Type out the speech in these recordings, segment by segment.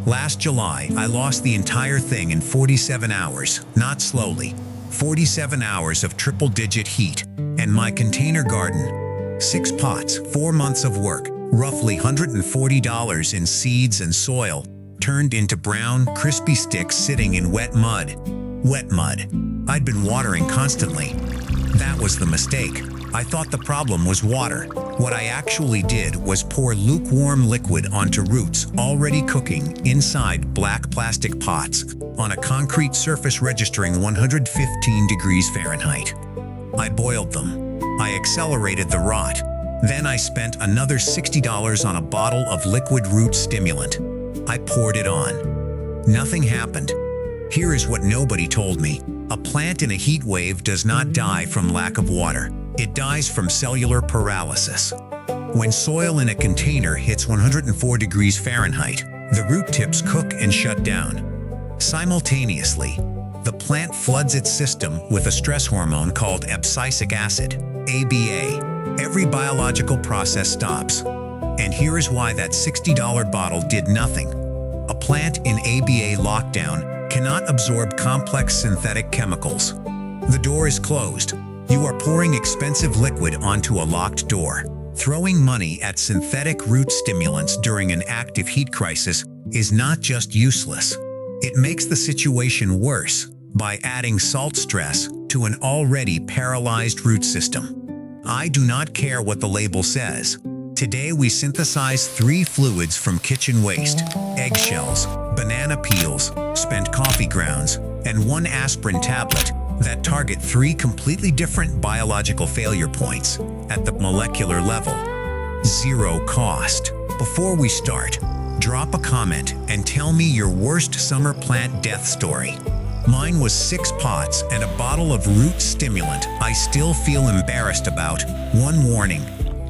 Last July, I lost the entire thing in 47 hours, not slowly. 47 hours of triple-digit heat, and my container garden. 6 pots, 4 months of work, roughly $140 in seeds and soil, turned into brown, crispy sticks sitting in wet mud. Wet mud. I'd been watering constantly. That was the mistake. I thought the problem was water. What I actually did was pour lukewarm liquid onto roots already cooking inside black plastic pots on a concrete surface registering 115 degrees Fahrenheit. I boiled them. I accelerated the rot. Then I spent another $60 on a bottle of liquid root stimulant. I poured it on. Nothing happened. Here is what nobody told me. A plant in a heat wave does not die from lack of water. It dies from cellular paralysis. When soil in a container hits 104 degrees Fahrenheit, the root tips cook and shut down. Simultaneously, the plant floods its system with a stress hormone called abscisic acid, ABA. Every biological process stops. And here is why that $60 bottle did nothing. A plant in ABA lockdown cannot absorb complex synthetic chemicals. The door is closed. You are pouring expensive liquid onto a locked door. Throwing money at synthetic root stimulants during an active heat crisis is not just useless. It makes the situation worse by adding salt stress to an already paralyzed root system. I do not care what the label says. Today we synthesize 3 fluids from kitchen waste: eggshells, banana peels, spent coffee grounds, and 1 aspirin tablet that target 3 completely different biological failure points at the molecular level. Zero cost. Before we start, drop a comment and tell me your worst summer plant death story. Mine was 6 pots and a bottle of root stimulant I still feel embarrassed about. One warning: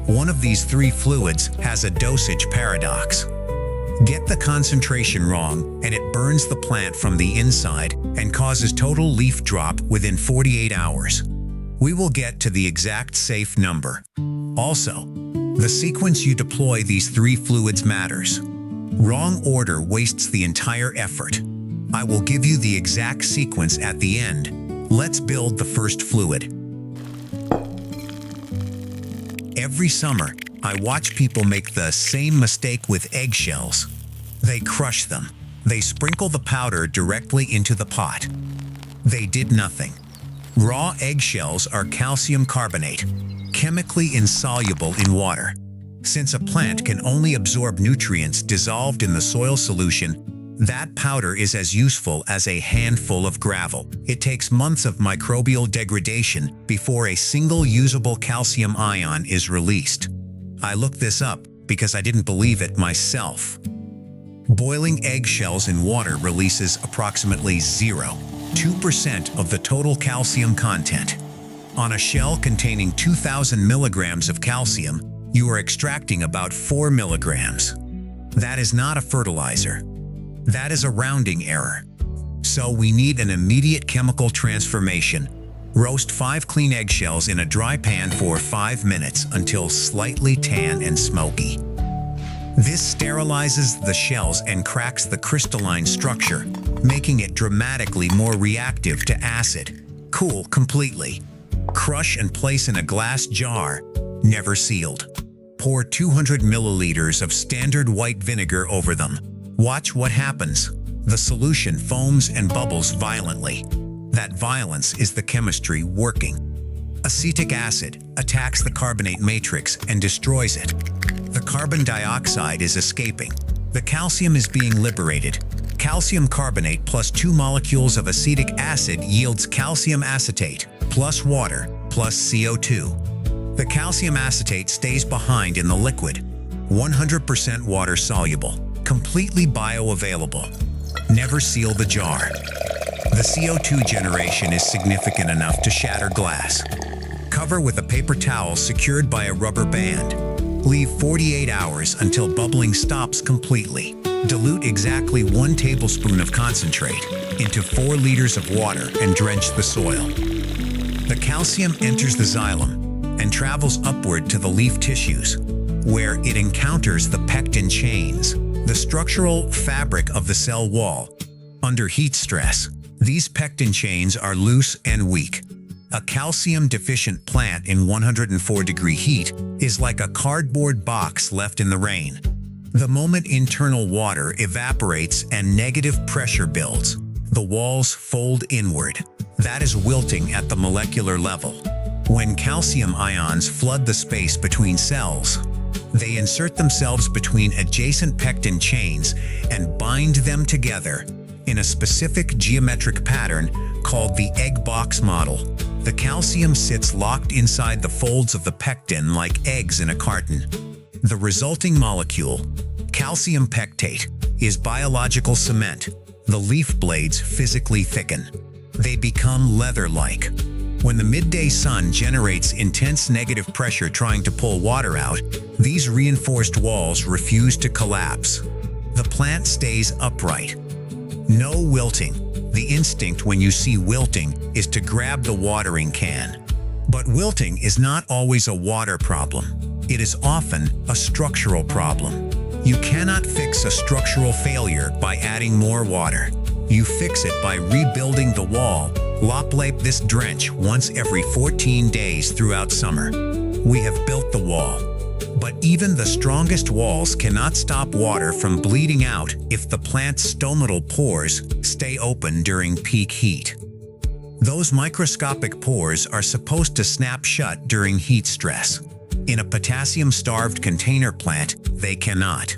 one of these 3 fluids has a dosage paradox. Get the concentration wrong and it burns the plant from the inside and causes total leaf drop within 48 hours. We will get to the exact safe number. Also, the sequence you deploy these 3 fluids matters. Wrong order wastes the entire effort. I will give you the exact sequence at the end. Let's build the first fluid. Every summer, I watch people make the same mistake with eggshells. They crush them. They sprinkle the powder directly into the pot. They did nothing. Raw eggshells are calcium carbonate, chemically insoluble in water. Since a plant can only absorb nutrients dissolved in the soil solution, that powder is as useful as a handful of gravel. It takes months of microbial degradation before a single usable calcium ion is released. I looked this up because I didn't believe it myself. Boiling eggshells in water releases approximately 0.2% of the total calcium content. On a shell containing 2,000 milligrams of calcium, you are extracting about 4 milligrams. That is not a fertilizer. That is a rounding error. So we need an immediate chemical transformation. Roast 5 clean eggshells in a dry pan for 5 minutes until slightly tan and smoky. This sterilizes the shells and cracks the crystalline structure, making it dramatically more reactive to acid. Cool completely. Crush and place in a glass jar, never sealed. Pour 200 milliliters of standard white vinegar over them. Watch what happens. The solution foams and bubbles violently. That violence is the chemistry working. Acetic acid attacks the carbonate matrix and destroys it. The carbon dioxide is escaping. The calcium is being liberated. Calcium carbonate plus 2 molecules of acetic acid yields calcium acetate plus water plus CO2. The calcium acetate stays behind in the liquid. 100% water soluble, completely bioavailable. Never seal the jar. The CO2 generation is significant enough to shatter glass. Cover with a paper towel secured by a rubber band. Leave 48 hours until bubbling stops completely. Dilute exactly 1 tablespoon of concentrate into 4 liters of water and drench the soil. The calcium enters the xylem and travels upward to the leaf tissues, where it encounters the pectin chains. the structural fabric of the cell wall. Under heat stress, these pectin chains are loose and weak. A calcium-deficient plant in 104-degree heat is like a cardboard box left in the rain. The moment internal water evaporates and negative pressure builds, the walls fold inward. That is wilting at the molecular level. When calcium ions flood the space between cells, they insert themselves between adjacent pectin chains and bind them together in a specific geometric pattern called the egg box model. The calcium sits locked inside the folds of the pectin like eggs in a carton. The resulting molecule, calcium pectate, is biological cement. The leaf blades physically thicken. They become leather-like. When the midday sun generates intense negative pressure trying to pull water out, these reinforced walls refuse to collapse. The plant stays upright. No wilting. The instinct when you see wilting is to grab the watering can. But wilting is not always a water problem. It is often a structural problem. You cannot fix a structural failure by adding more water. You fix it by rebuilding the wall. Loplape this drench once every 14 days throughout summer. We have built the wall. But even the strongest walls cannot stop water from bleeding out if the plant's stomatal pores stay open during peak heat. Those microscopic pores are supposed to snap shut during heat stress. In a potassium-starved container plant, they cannot.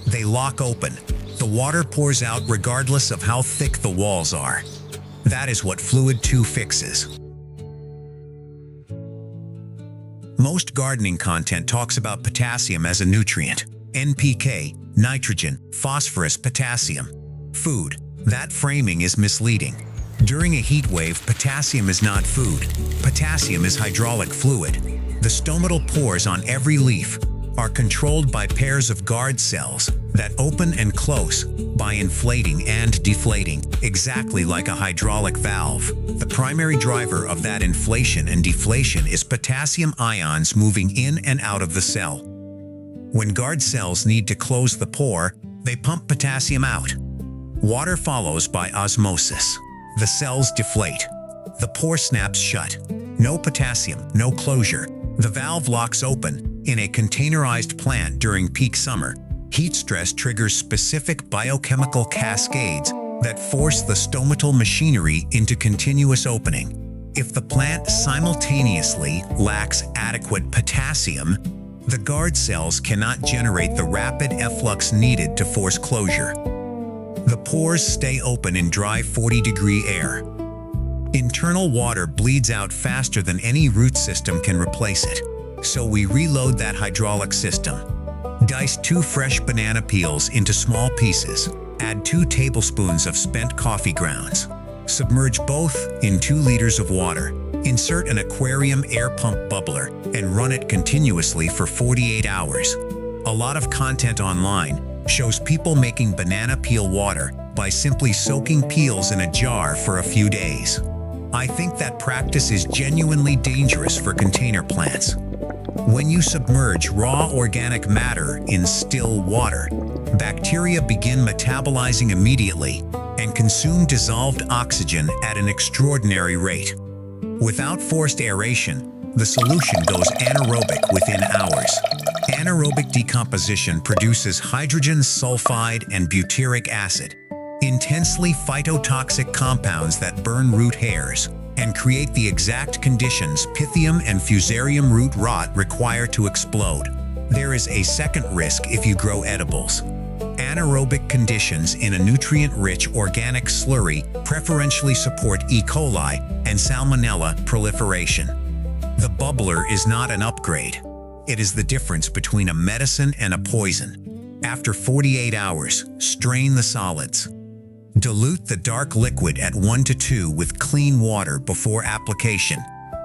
They lock open. The water pours out regardless of how thick the walls are. That is what Fluid 2 fixes. Most gardening content talks about potassium as a nutrient. NPK, nitrogen, phosphorus, potassium. Food. That framing is misleading. During a heat wave, potassium is not food. Potassium is hydraulic fluid. The stomatal pores on every leaf are controlled by pairs of guard cells that open and close by inflating and deflating, exactly like a hydraulic valve. The primary driver of that inflation and deflation is potassium ions moving in and out of the cell. When guard cells need to close the pore, they pump potassium out. Water follows by osmosis. The cells deflate. The pore snaps shut. No potassium, no closure. The valve locks open. In a containerized plant during peak summer, heat stress triggers specific biochemical cascades that force the stomatal machinery into continuous opening. If the plant simultaneously lacks adequate potassium, the guard cells cannot generate the rapid efflux needed to force closure. The pores stay open in dry 40-degree air. Internal water bleeds out faster than any root system can replace it. So we reload that hydraulic system. Dice 2 fresh banana peels into small pieces. Add 2 tablespoons of spent coffee grounds. Submerge both in 2 liters of water. Insert an aquarium air pump bubbler and run it continuously for 48 hours. A lot of content online shows people making banana peel water by simply soaking peels in a jar for a few days. I think that practice is genuinely dangerous for container plants. When you submerge raw organic matter in still water, bacteria begin metabolizing immediately and consume dissolved oxygen at an extraordinary rate. Without forced aeration, the solution goes anaerobic within hours. Anaerobic decomposition produces hydrogen sulfide and butyric acid, intensely phytotoxic compounds that burn root hairs and create the exact conditions Pythium and Fusarium root rot require to explode. There is a second risk if you grow edibles. Anaerobic conditions in a nutrient-rich organic slurry preferentially support E. coli and Salmonella proliferation. The bubbler is not an upgrade. It is the difference between a medicine and a poison. After 48 hours, strain the solids. Dilute the dark liquid at 1 to 2 with clean water before application.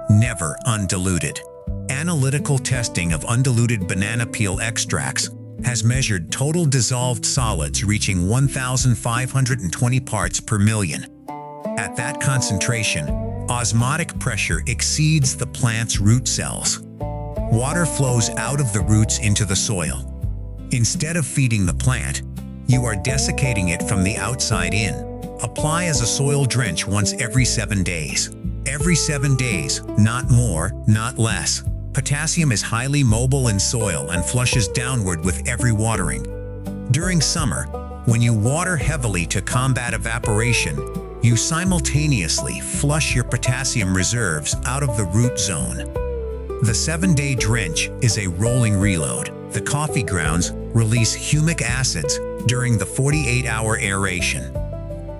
Never undiluted. Analytical testing of undiluted banana peel extracts has measured total dissolved solids reaching 1,520 parts per million. At that concentration, osmotic pressure exceeds the plant's root cells. Water flows out of the roots into the soil. Instead of feeding the plant, You are desiccating it from the outside in. Apply as a soil drench once every 7 days. Every 7 days, not more, not less. Potassium is highly mobile in soil and flushes downward with every watering. During summer, when you water heavily to combat evaporation, you simultaneously flush your potassium reserves out of the root zone. The 7-day drench is a rolling reload. The coffee grounds release humic acids during the 48-hour aeration.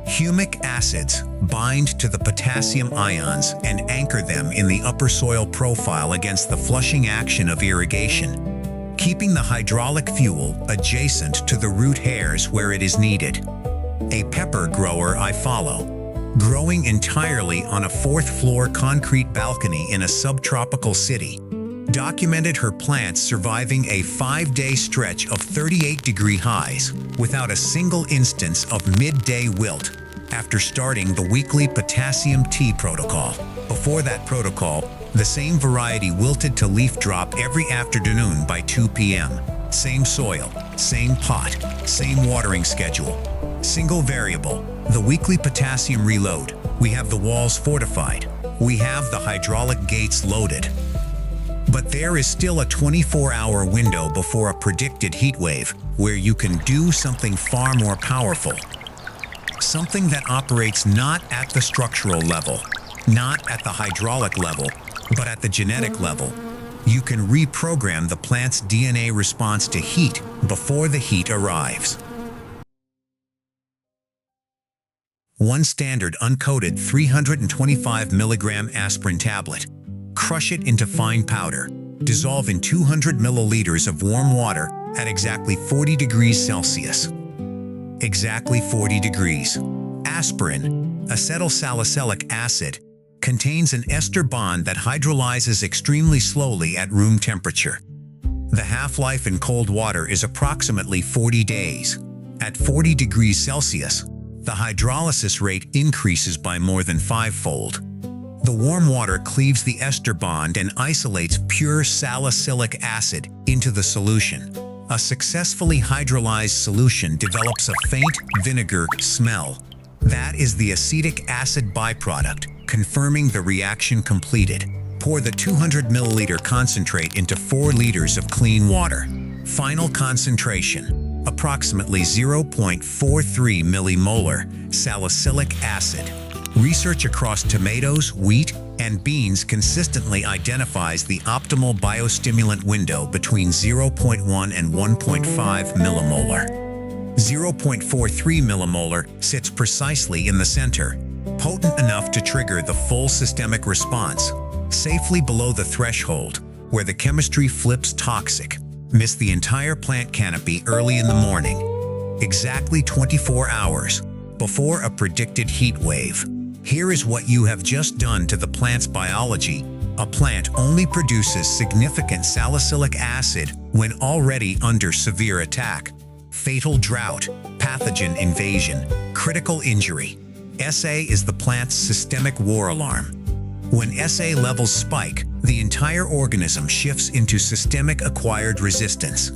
Humic acids bind to the potassium ions and anchor them in the upper soil profile against the flushing action of irrigation, keeping the hydraulic fuel adjacent to the root hairs where it is needed. A pepper grower I follow, growing entirely on a 4th-floor concrete balcony in a subtropical city, documented her plants surviving a 5-day stretch of 38-degree highs without a single instance of midday wilt after starting the weekly potassium tea protocol. Before that protocol, the same variety wilted to leaf drop every afternoon by 2 p.m. Same soil, same pot, same watering schedule. Single variable, the weekly potassium reload. We have the walls fortified. We have the hydraulic gates loaded. But there is still a 24-hour window before a predicted heat wave where you can do something far more powerful. Something that operates not at the structural level, not at the hydraulic level, but at the genetic level. You can reprogram the plant's DNA response to heat before the heat arrives. One standard uncoated 325 milligram aspirin tablet. Crush it into fine powder. Dissolve in 200 milliliters of warm water at exactly 40 degrees Celsius. Exactly 40 degrees. Aspirin, acetylsalicylic acid, contains an ester bond that hydrolyzes extremely slowly at room temperature. The half-life in cold water is approximately 40 days. At 40 degrees Celsius, the hydrolysis rate increases by more than 5-fold. The warm water cleaves the ester bond and isolates pure salicylic acid into the solution. A successfully hydrolyzed solution develops a faint vinegar smell. That is the acetic acid byproduct, confirming the reaction completed. Pour the 200 milliliter concentrate into 4 liters of clean water. Final concentration, approximately 0.43 millimolar salicylic acid. Research across tomatoes, wheat, and beans consistently identifies the optimal biostimulant window between 0.1 and 1.5 millimolar. 0.43 millimolar sits precisely in the center, potent enough to trigger the full systemic response, safely below the threshold, where the chemistry flips toxic. Miss the entire plant canopy early in the morning, exactly 24 hours before a predicted heat wave. Here is what you have just done to the plant's biology. A plant only produces significant salicylic acid when already under severe attack. Fatal drought, pathogen invasion, critical injury. SA is the plant's systemic war alarm. When SA levels spike, the entire organism shifts into systemic acquired resistance.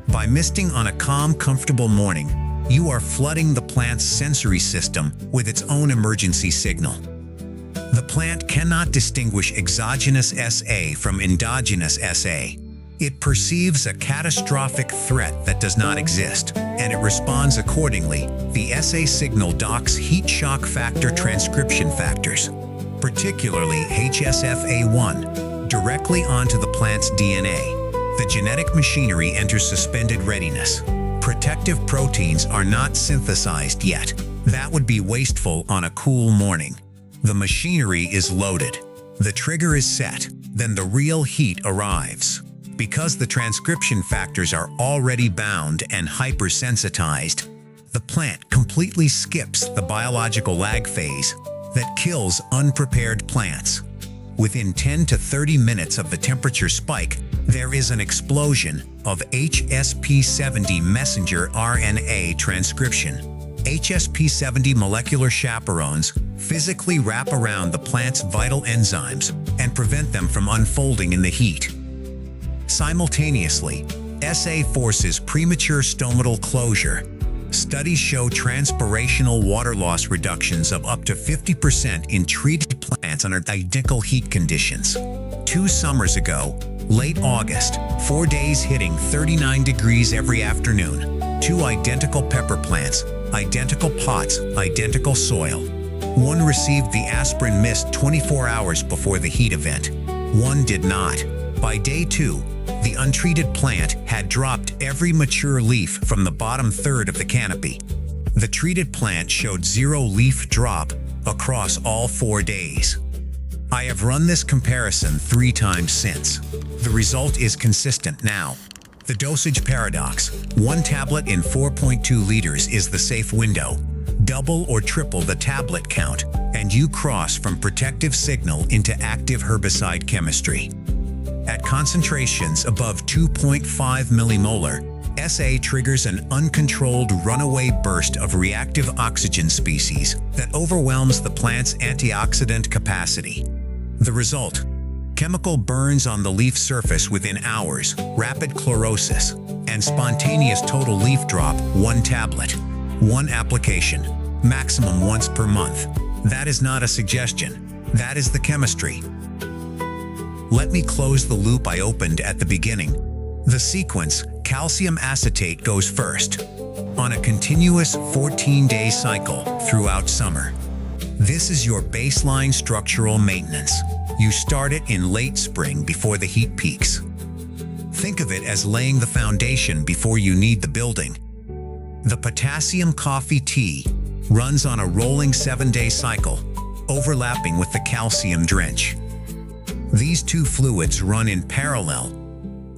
By misting on a calm, comfortable morning, you are flooding the plant's sensory system with its own emergency signal. The plant cannot distinguish exogenous SA from endogenous SA. It perceives a catastrophic threat that does not exist, and it responds accordingly. The SA signal docks heat shock factor transcription factors, particularly HSFA1, directly onto the plant's DNA. The genetic machinery enters suspended readiness. Protective proteins are not synthesized yet. That would be wasteful on a cool morning. The machinery is loaded. The trigger is set. Then the real heat arrives. Because the transcription factors are already bound and hypersensitized, the plant completely skips the biological lag phase that kills unprepared plants. Within 10 to 30 minutes of the temperature spike, there is an explosion of HSP70 messenger RNA transcription. HSP70 molecular chaperones physically wrap around the plant's vital enzymes and prevent them from unfolding in the heat. Simultaneously, SA forces premature stomatal closure. Studies show transpirational water loss reductions of up to 50% in treated plants under identical heat conditions. 2 summers ago, late August, 4 days hitting 39 degrees every afternoon. 2 identical pepper plants, identical pots, identical soil. One received the aspirin mist 24 hours before the heat event. One did not. By day 2, the untreated plant had dropped every mature leaf from the bottom third of the canopy. The treated plant showed 0 leaf drop across all 4 days. I have run this comparison 3 times since. The result is consistent now. The dosage paradox: 1 tablet in 4.2 liters is the safe window. Double or triple the tablet count, and you cross from protective signal into active herbicide chemistry. At concentrations above 2.5 millimolar, SA triggers an uncontrolled runaway burst of reactive oxygen species that overwhelms the plant's antioxidant capacity. The result: chemical burns on the leaf surface within hours, rapid chlorosis, and spontaneous total leaf drop. 1 tablet, 1 application, maximum once per month. That is not a suggestion. That is the chemistry. Let me close the loop I opened at the beginning. The sequence: calcium acetate goes first, on a continuous 14-day cycle throughout summer. This is your baseline structural maintenance. You start it in late spring before the heat peaks. Think of it as laying the foundation before you need the building. The potassium coffee tea runs on a rolling 7-day cycle, overlapping with the calcium drench. These 2 fluids run in parallel.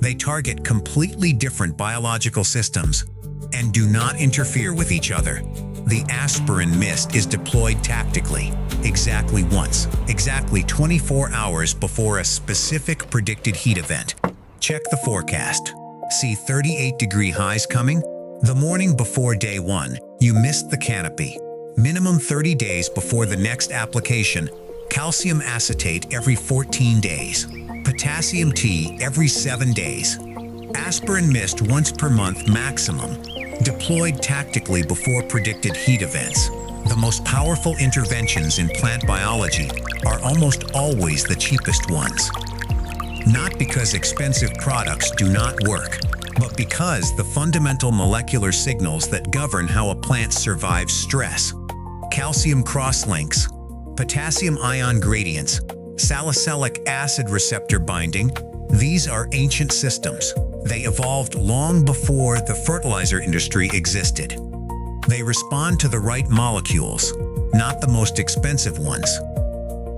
They target completely different biological systems and do not interfere with each other. The aspirin mist is deployed tactically, exactly once, exactly 24 hours before a specific predicted heat event. Check the forecast. See 38-degree highs coming? The morning before day 1, you missed the canopy. Minimum 30 days before the next application. Calcium acetate every 14 days. Potassium tea every 7 days. Aspirin mist once per month maximum. Deployed tactically before predicted heat events. The most powerful interventions in plant biology are almost always the cheapest ones. Not because expensive products do not work, but because the fundamental molecular signals that govern how a plant survives stress. Calcium crosslinks, potassium ion gradients, salicylic acid receptor binding, these are ancient systems. They evolved long before the fertilizer industry existed. They respond to the right molecules, not the most expensive ones.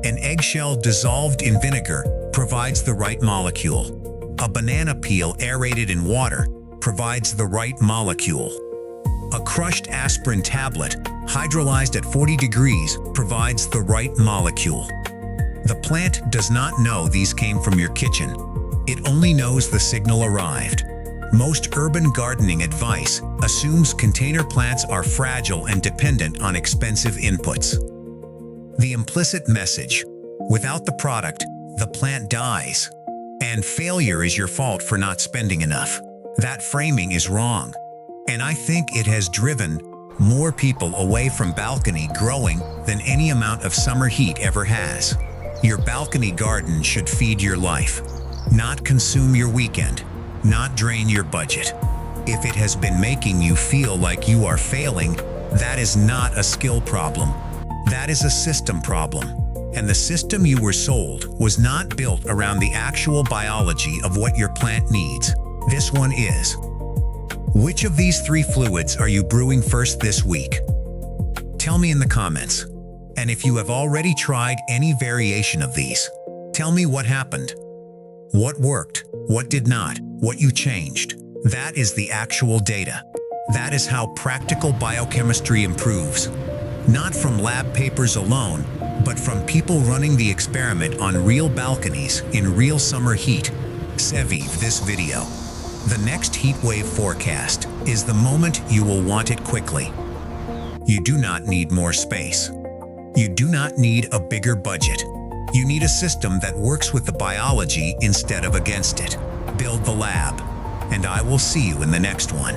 An eggshell dissolved in vinegar provides the right molecule. A banana peel aerated in water provides the right molecule. A crushed aspirin tablet, hydrolyzed at 40 degrees, provides the right molecule. The plant does not know these came from your kitchen. It only knows the signal arrived. Most urban gardening advice assumes container plants are fragile and dependent on expensive inputs. The implicit message: without the product, the plant dies, and failure is your fault for not spending enough. That framing is wrong, and I think it has driven more people away from balcony growing than any amount of summer heat ever has. Your balcony garden should feed your life, not consume your weekend, not drain your budget. If it has been making you feel like you are failing, that is not a skill problem. That is a system problem. And the system you were sold was not built around the actual biology of what your plant needs. This one is. Which of these 3 fluids are you brewing first this week? Tell me in the comments. And if you have already tried any variation of these, tell me what happened. What worked, what did not, what you changed. That is the actual data. That is how practical biochemistry improves. Not from lab papers alone, but from people running the experiment on real balconies in real summer heat. Save this video. The next heatwave forecast is the moment you will want it quickly. You do not need more space. You do not need a bigger budget. You need a system that works with the biology instead of against it. Build the lab, and I will see you in the next one.